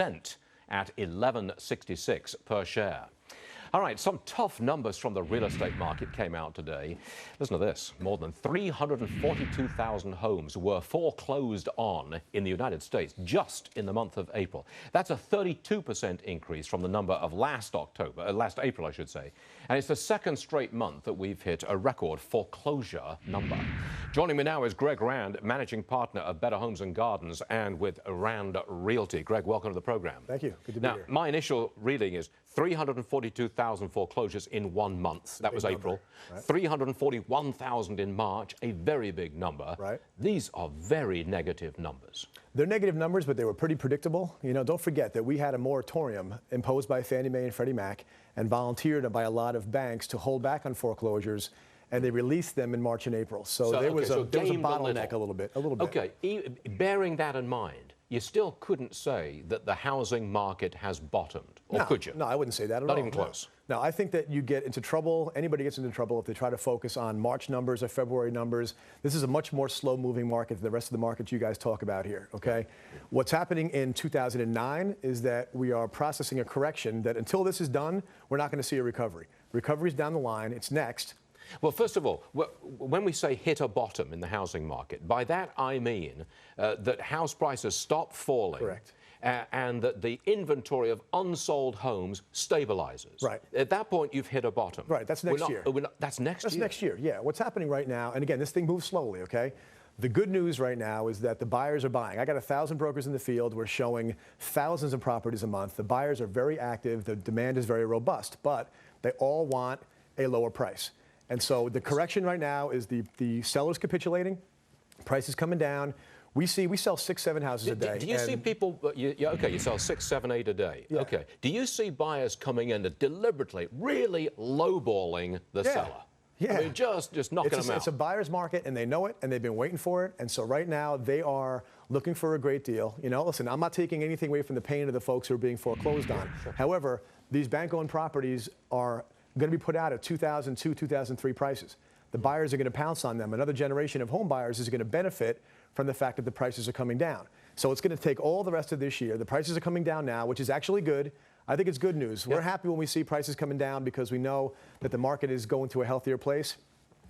at 11.66 per share. All right, some tough numbers from the real estate market came out today. Listen to this. More than 342,000 homes were foreclosed on in the United States just in the month of April. That's a 32% increase from the number of last April, I should say. And it's the second straight month that we've hit a record foreclosure number. Joining me now is Greg Rand, managing partner of Better Homes and Gardens and with Rand Realty. Greg, welcome to the program. Thank you. Good to be here. Now, my initial reading is 342,000 foreclosures in 1 month. That was April. Right. 341,000 in March, a very big number. Right. These are very negative numbers. They're negative numbers, but they were pretty predictable. You know, don't forget that we had a moratorium imposed by Fannie Mae and Freddie Mac and volunteered by a lot of banks to hold back on foreclosures, and they released them in March and April. So there was a bottleneck a little bit. Okay, bearing that in mind, you still couldn't say that the housing market has bottomed, or could you? No, I wouldn't say that at all. Not even close. No, I think that you get into trouble, anybody gets into trouble if they try to focus on March numbers or February numbers. This is a much more slow-moving market than the rest of the markets you guys talk about here, okay? What's happening in 2009 is that we are processing a correction that until this is done, we're not going to see a recovery. Recovery's down the line. It's next. Well, first of all, when we say hit a bottom in the housing market, by that I mean that house prices stop falling. Correct. And that the inventory of unsold homes stabilizes. Right. At that point, you've hit a bottom. Right, that's next year. That's next year? That's next year, yeah. What's happening right now, and again, this thing moves slowly, okay? The good news right now is that the buyers are buying. I got 1,000 brokers in the field. We're showing thousands of properties a month. The buyers are very active. The demand is very robust, but they all want a lower price. And so the correction right now is the sellers capitulating, prices coming down. We sell 6, 7 houses a day. Do you see people, okay, you sell 6, 7, 8 a day. Yeah. Okay. Do you see buyers coming in and deliberately, really lowballing the seller? Yeah. I mean, just knocking them out. It's a buyer's market, and they know it, and they've been waiting for it. And so right now, they are looking for a great deal. You know, listen, I'm not taking anything away from the pain of the folks who are being foreclosed on. Sure. However, these bank-owned properties are going to be put out at 2002, 2003 prices. The buyers are going to pounce on them. Another generation of home buyers is going to benefit from the fact that the prices are coming down. So it's going to take all the rest of this year. The prices are coming down now, which is actually good. I think it's good news. Yep. We're happy when we see prices coming down because we know that the market is going to a healthier place.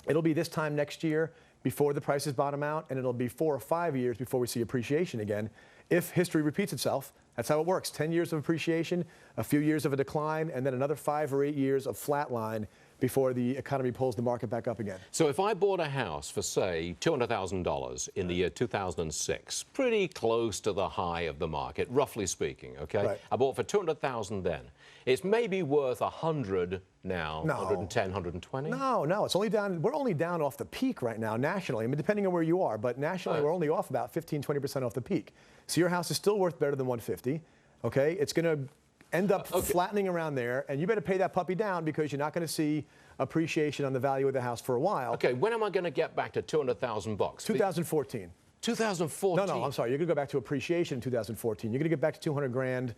It'll be this time next year before the prices bottom out, and it'll be 4 or 5 years before we see appreciation again. If history repeats itself, that's how it works. 10 years of appreciation, a few years of a decline, and then another 5 or 8 years of flatline before the economy pulls the market back up again. So if I bought a house for, say, $200,000 in the year 2006, pretty close to the high of the market, roughly speaking, okay? Right. I bought for $200,000 then. It's maybe worth 100 now, no. 110, 120? No, it's only down, we're only down off the peak right now nationally. I mean, depending on where you are, but nationally we're only off about 15, 20% off the peak. So your house is still worth better than 150, okay? It's going to end up flattening around there, and you better pay that puppy down because you're not going to see appreciation on the value of the house for a while. Okay, when am I going to get back to 200,000 bucks? 2014. 2014? No, I'm sorry. You're going to go back to appreciation in 2014. You're going to get back to 200 grand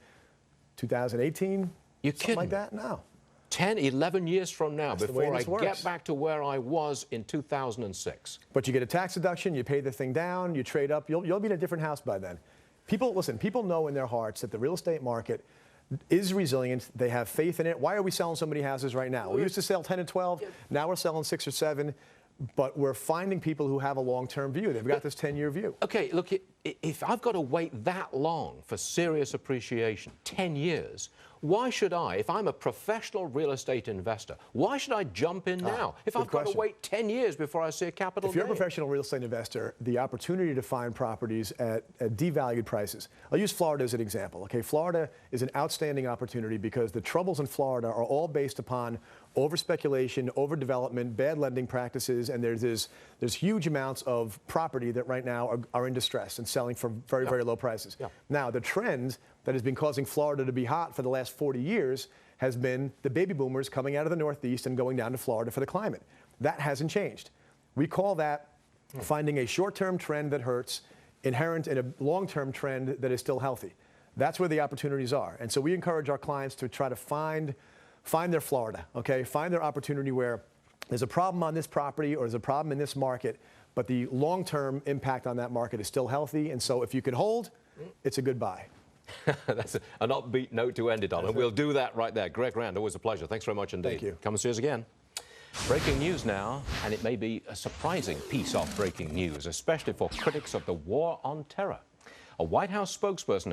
2018? You're something kidding like that? No. 10, 11 years from now, That's before I get back to where I was in 2006. But you get a tax deduction, you pay the thing down, you trade up, you'll be in a different house by then. Listen, people know in their hearts that the real estate market is resilient. They have faith in it. Why are we selling so many houses right now? We used to sell 10 and 12. Now we're selling 6 or 7. But we're finding people who have a long-term view. They've got this 10-year view. Okay, look, if I've got to wait that long for serious appreciation, 10 years, why should I, if I'm a professional real estate investor, why should I jump in now if I've got to wait 10 years before I see a capital gain? If you're a professional real estate investor, the opportunity to find properties at devalued prices. I'll use Florida as an example. Okay, Florida is an outstanding opportunity because the troubles in Florida are all based upon over-speculation, overdevelopment, bad lending practices, and there's huge amounts of property that right now are in distress and selling for very, very low prices. Now, the trend that has been causing Florida to be hot for the last 40 years has been the baby boomers coming out of the Northeast and going down to Florida for the climate. That hasn't changed. We call that finding a short-term trend that hurts inherent in a long-term trend that is still healthy. That's where the opportunities are. And so we encourage our clients to try to find their Florida, okay? Find their opportunity where there's a problem on this property or there's a problem in this market, but the long-term impact on that market is still healthy. And so if you can hold, it's a good buy. That's an upbeat note to end it on, and we'll do that right there. Greg Rand, always a pleasure. Thanks very much indeed. Thank you. Come and see us again. Breaking news now, and it may be a surprising piece of breaking news, especially for critics of the war on terror. A White House spokesperson